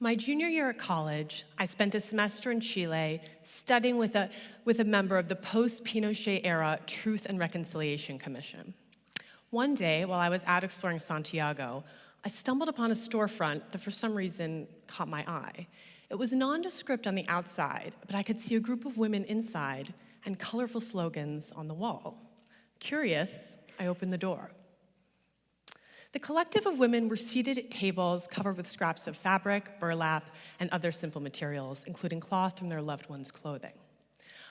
My junior year at college, I spent a semester in Chile studying with a member of the post-Pinochet era Truth and Reconciliation Commission. One day, while I was out exploring Santiago, I stumbled upon a storefront that for some reason caught my eye. It was nondescript on the outside, but I could see a group of women inside and colorful slogans on the wall. Curious, I opened the door. The collective of women were seated at tables covered with scraps of fabric, burlap, and other simple materials, including cloth from their loved ones' clothing.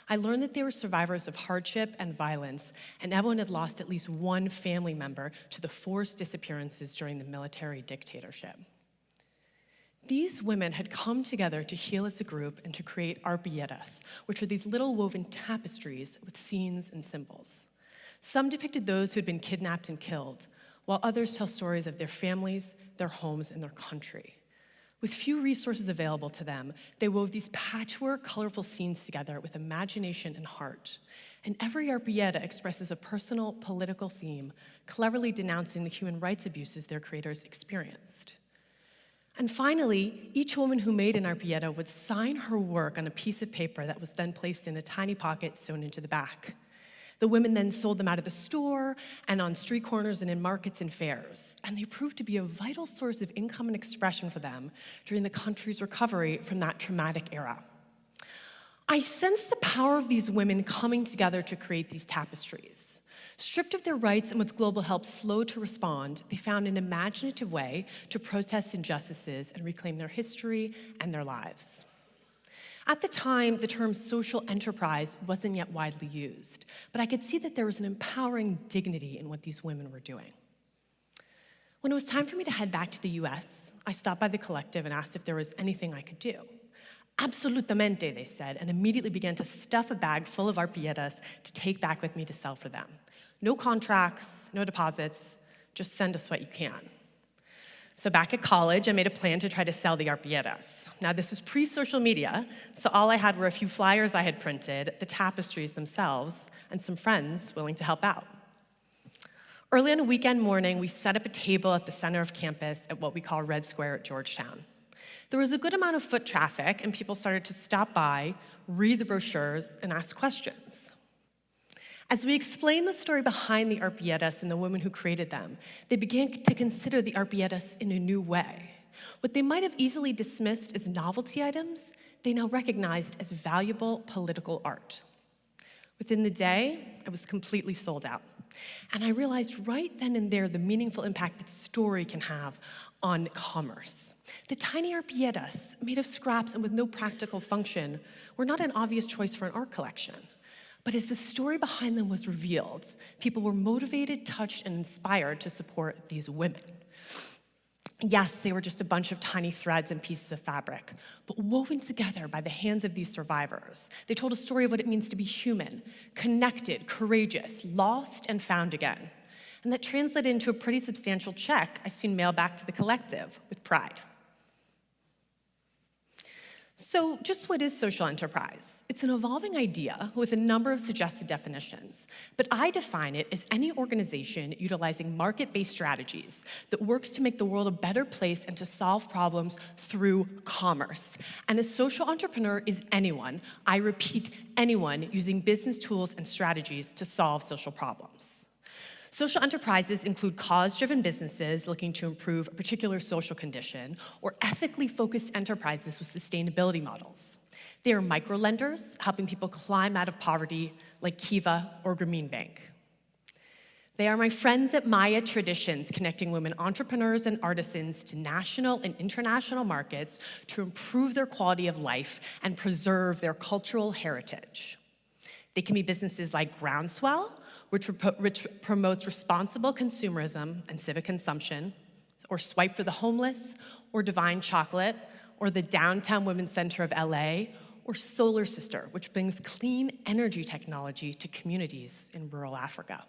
I learned that they were survivors of hardship and violence, and everyone had lost at least one family member to the forced disappearances during the military dictatorship. These women had come together to heal as a group and to create arpilleras, which are these little woven tapestries with scenes and symbols. Some depicted those who had been kidnapped and killed, while others tell stories of their families, their homes, and their country. With few resources available to them, they wove these patchwork, colorful scenes together with imagination and heart. And every arpillera expresses a personal, political theme, cleverly denouncing the human rights abuses their creators experienced. And finally, each woman who made an arpillera would sign her work on a piece of paper that was then placed in a tiny pocket sewn into the back. The women then sold them out of the store and on street corners and in markets and fairs, and they proved to be a vital source of income and expression for them during the country's recovery from that traumatic era. I sensed the power of these women coming together to create these tapestries. Stripped of their rights and with global help slow to respond, they found an imaginative way to protest injustices and reclaim their history and their lives. At the time, the term social enterprise wasn't yet widely used, but I could see that there was an empowering dignity in what these women were doing. When it was time for me to head back to the US, I stopped by the collective and asked if there was anything I could do. Absolutamente, they said, and immediately began to stuff a bag full of arpilleras to take back with me to sell for them. No contracts, no deposits, just send us what you can. So back at college, I made a plan to try to sell the arpilleras. Now, this was pre-social media, so all I had were a few flyers I had printed, the tapestries themselves, and some friends willing to help out. Early on a weekend morning, we set up a table at the center of campus at what we call Red Square at Georgetown. There was a good amount of foot traffic, and people started to stop by, read the brochures, and ask questions. As we explained the story behind the arpilleras and the women who created them, they began to consider the arpilleras in a new way. What they might have easily dismissed as novelty items, they now recognized as valuable political art. Within the day, I was completely sold out. And I realized right then and there the meaningful impact that story can have on commerce. The tiny arpilleras, made of scraps and with no practical function, were not an obvious choice for an art collection. But as the story behind them was revealed, people were motivated, touched, and inspired to support these women. Yes, they were just a bunch of tiny threads and pieces of fabric, but woven together by the hands of these survivors. They told a story of what it means to be human, connected, courageous, lost, and found again. And that translated into a pretty substantial check I soon mailed back to the collective with pride. So just what is social enterprise? It's an evolving idea with a number of suggested definitions, but I define it as any organization utilizing market-based strategies that works to make the world a better place and to solve problems through commerce. And a social entrepreneur is anyone, I repeat, anyone using business tools and strategies to solve social problems. Social enterprises include cause-driven businesses looking to improve a particular social condition, or ethically focused enterprises with sustainability models. They are micro-lenders, helping people climb out of poverty, like Kiva or Grameen Bank. They are my friends at Maya Traditions, connecting women entrepreneurs and artisans to national and international markets to improve their quality of life and preserve their cultural heritage. They can be businesses like Groundswell, which promotes responsible consumerism and civic consumption, or Swipe for the Homeless, or Divine Chocolate, or the Downtown Women's Center of LA, or Solar Sister, which brings clean energy technology to communities in rural Africa.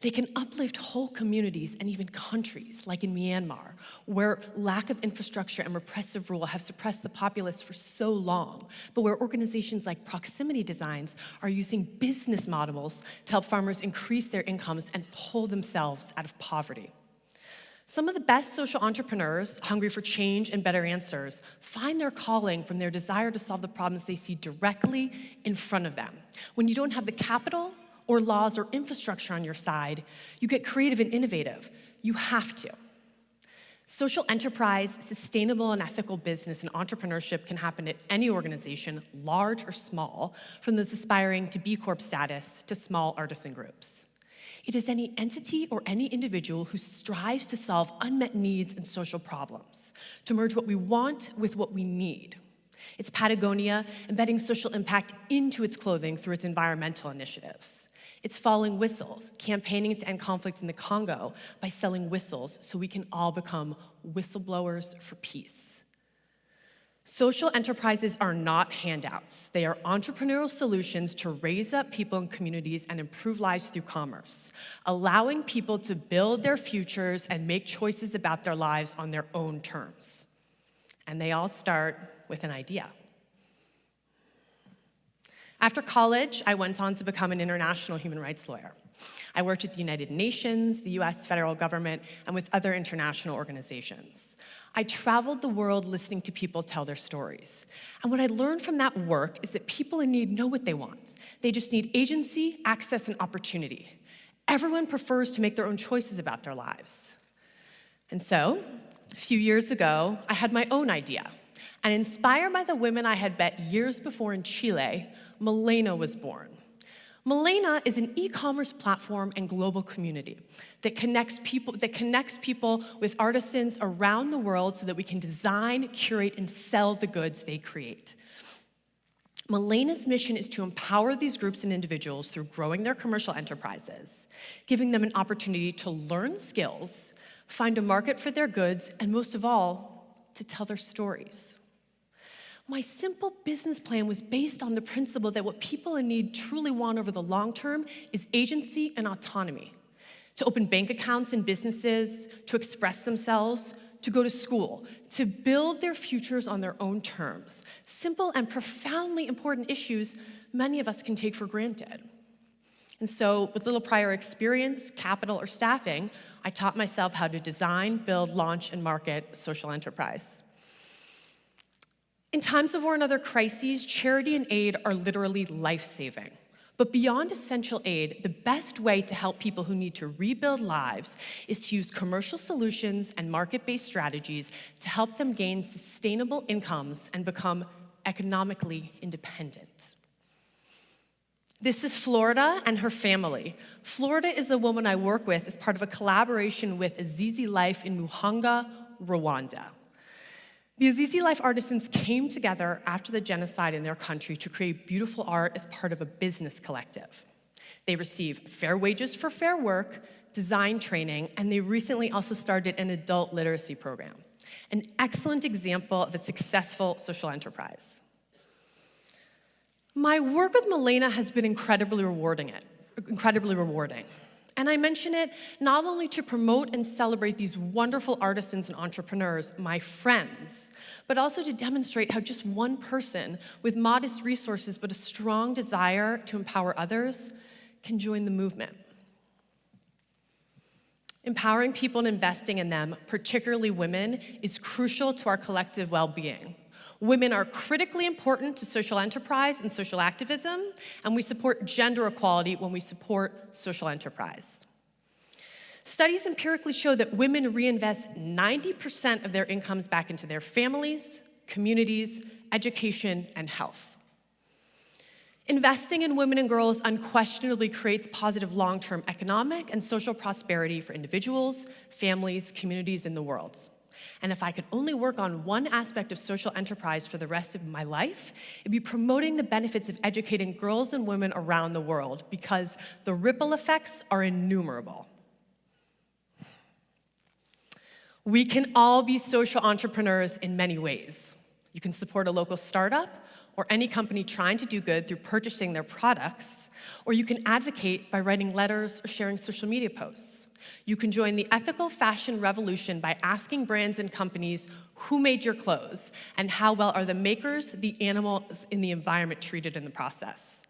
They can uplift whole communities and even countries, like in Myanmar, where lack of infrastructure and repressive rule have suppressed the populace for so long, but where organizations like Proximity Designs are using business models to help farmers increase their incomes and pull themselves out of poverty. Some of the best social entrepreneurs, hungry for change and better answers, find their calling from their desire to solve the problems they see directly in front of them. When you don't have the capital or laws or infrastructure on your side, you get creative and innovative. You have to. Social enterprise, sustainable and ethical business and entrepreneurship can happen at any organization, large or small, from those aspiring to B Corp status to small artisan groups. It is any entity or any individual who strives to solve unmet needs and social problems, to merge what we want with what we need. It's Patagonia embedding social impact into its clothing through its environmental initiatives. It's Falling Whistles, campaigning to end conflict in the Congo by selling whistles so we can all become whistleblowers for peace. Social enterprises are not handouts. They are entrepreneurial solutions to raise up people and communities and improve lives through commerce, allowing people to build their futures and make choices about their lives on their own terms. And they all start with an idea. After college, I went on to become an international human rights lawyer. I worked at the United Nations, the US federal government, and with other international organizations. I traveled the world listening to people tell their stories. And what I learned from that work is that people in need know what they want. They just need agency, access, and opportunity. Everyone prefers to make their own choices about their lives. And so, a few years ago, I had my own idea. And inspired by the women I had met years before in Chile, Milena was born. Milena is an e-commerce platform and global community that connects people with artisans around the world so that we can design, curate, and sell the goods they create. Milena's mission is to empower these groups and individuals through growing their commercial enterprises, giving them an opportunity to learn skills, find a market for their goods, and most of all, to tell their stories. My simple business plan was based on the principle that what people in need truly want over the long term is agency and autonomy. To open bank accounts in businesses, to express themselves, to go to school, to build their futures on their own terms. Simple and profoundly important issues many of us can take for granted. And so, with little prior experience, capital, or staffing, I taught myself how to design, build, launch, and market social enterprise. In times of war and other crises, charity and aid are literally life-saving. But beyond essential aid, the best way to help people who need to rebuild lives is to use commercial solutions and market-based strategies to help them gain sustainable incomes and become economically independent. This is Florida and her family. Florida is a woman I work with as part of a collaboration with Azizi Life in Muhanga, Rwanda. The Azizi Life artisans came together after the genocide in their country to create beautiful art as part of a business collective. They receive fair wages for fair work, design training, and they recently also started an adult literacy program, an excellent example of a successful social enterprise. My work with Milena has been incredibly rewarding. And I mention it not only to promote and celebrate these wonderful artisans and entrepreneurs, my friends, but also to demonstrate how just one person with modest resources but a strong desire to empower others can join the movement. Empowering people and investing in them, particularly women, is crucial to our collective well-being. Women are critically important to social enterprise and social activism, and we support gender equality when we support social enterprise. Studies empirically show that women reinvest 90% of their incomes back into their families, communities, education, and health. Investing in women and girls unquestionably creates positive long-term economic and social prosperity for individuals, families, communities, and the world. And if I could only work on one aspect of social enterprise for the rest of my life, it'd be promoting the benefits of educating girls and women around the world, because the ripple effects are innumerable. We can all be social entrepreneurs in many ways. You can support a local startup or any company trying to do good through purchasing their products, or you can advocate by writing letters or sharing social media posts. You can join the ethical fashion revolution by asking brands and companies who made your clothes and how well are the makers, the animals, and the environment treated in the process.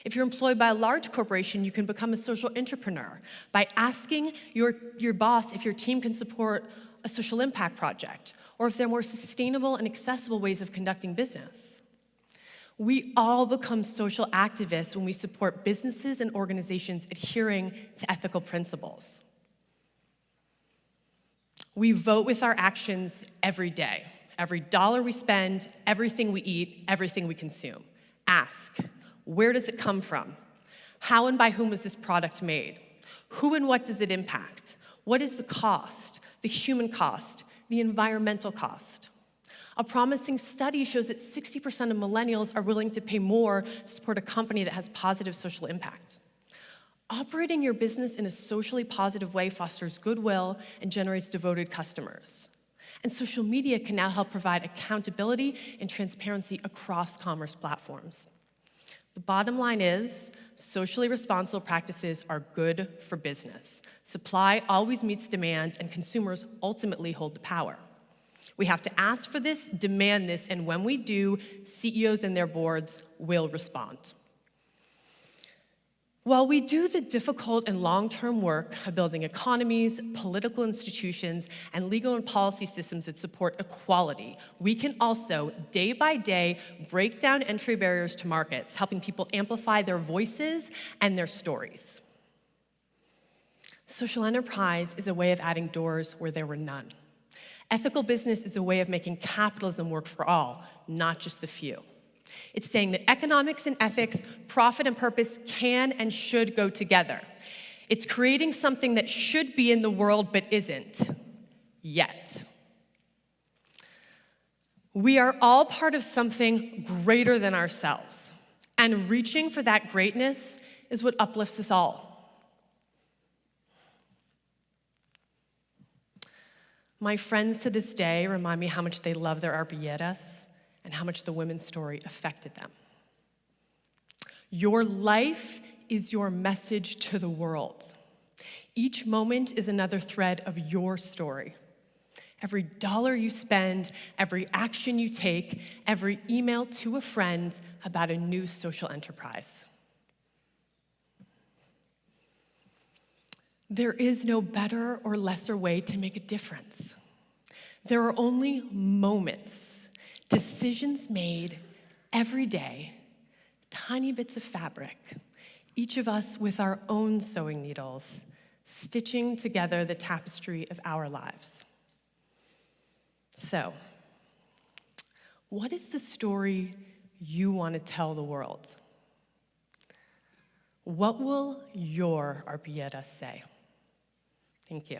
If you're employed by a large corporation, you can become a social entrepreneur by asking your boss if your team can support a social impact project, or if there are more sustainable and accessible ways of conducting business. We all become social activists when we support businesses and organizations adhering to ethical principles. We vote with our actions every day. Every dollar we spend, everything we eat, everything we consume. Ask, where does it come from? How and by whom was this product made? Who and what does it impact? What is the cost, the human cost, the environmental cost? A promising study shows that 60% of millennials are willing to pay more to support a company that has positive social impact. Operating your business in a socially positive way fosters goodwill and generates devoted customers. And social media can now help provide accountability and transparency across commerce platforms. The bottom line is, socially responsible practices are good for business. Supply always meets demand, and consumers ultimately hold the power. We have to ask for this, demand this, and when we do, CEOs and their boards will respond. While we do the difficult and long-term work of building economies, political institutions, and legal and policy systems that support equality, we can also, day by day, break down entry barriers to markets, helping people amplify their voices and their stories. Social enterprise is a way of adding doors where there were none. Ethical business is a way of making capitalism work for all, not just the few. It's saying that economics and ethics, profit and purpose can and should go together. It's creating something that should be in the world but isn't, yet. We are all part of something greater than ourselves, and reaching for that greatness is what uplifts us all. My friends to this day remind me how much they love their arpilleras and how much the women's story affected them. Your life is your message to the world. Each moment is another thread of your story. Every dollar you spend, every action you take, every email to a friend about a new social enterprise. There is no better or lesser way to make a difference. There are only moments, decisions made every day, tiny bits of fabric, each of us with our own sewing needles, stitching together the tapestry of our lives. So, what is the story you want to tell the world? What will your arpillera say? Thank you.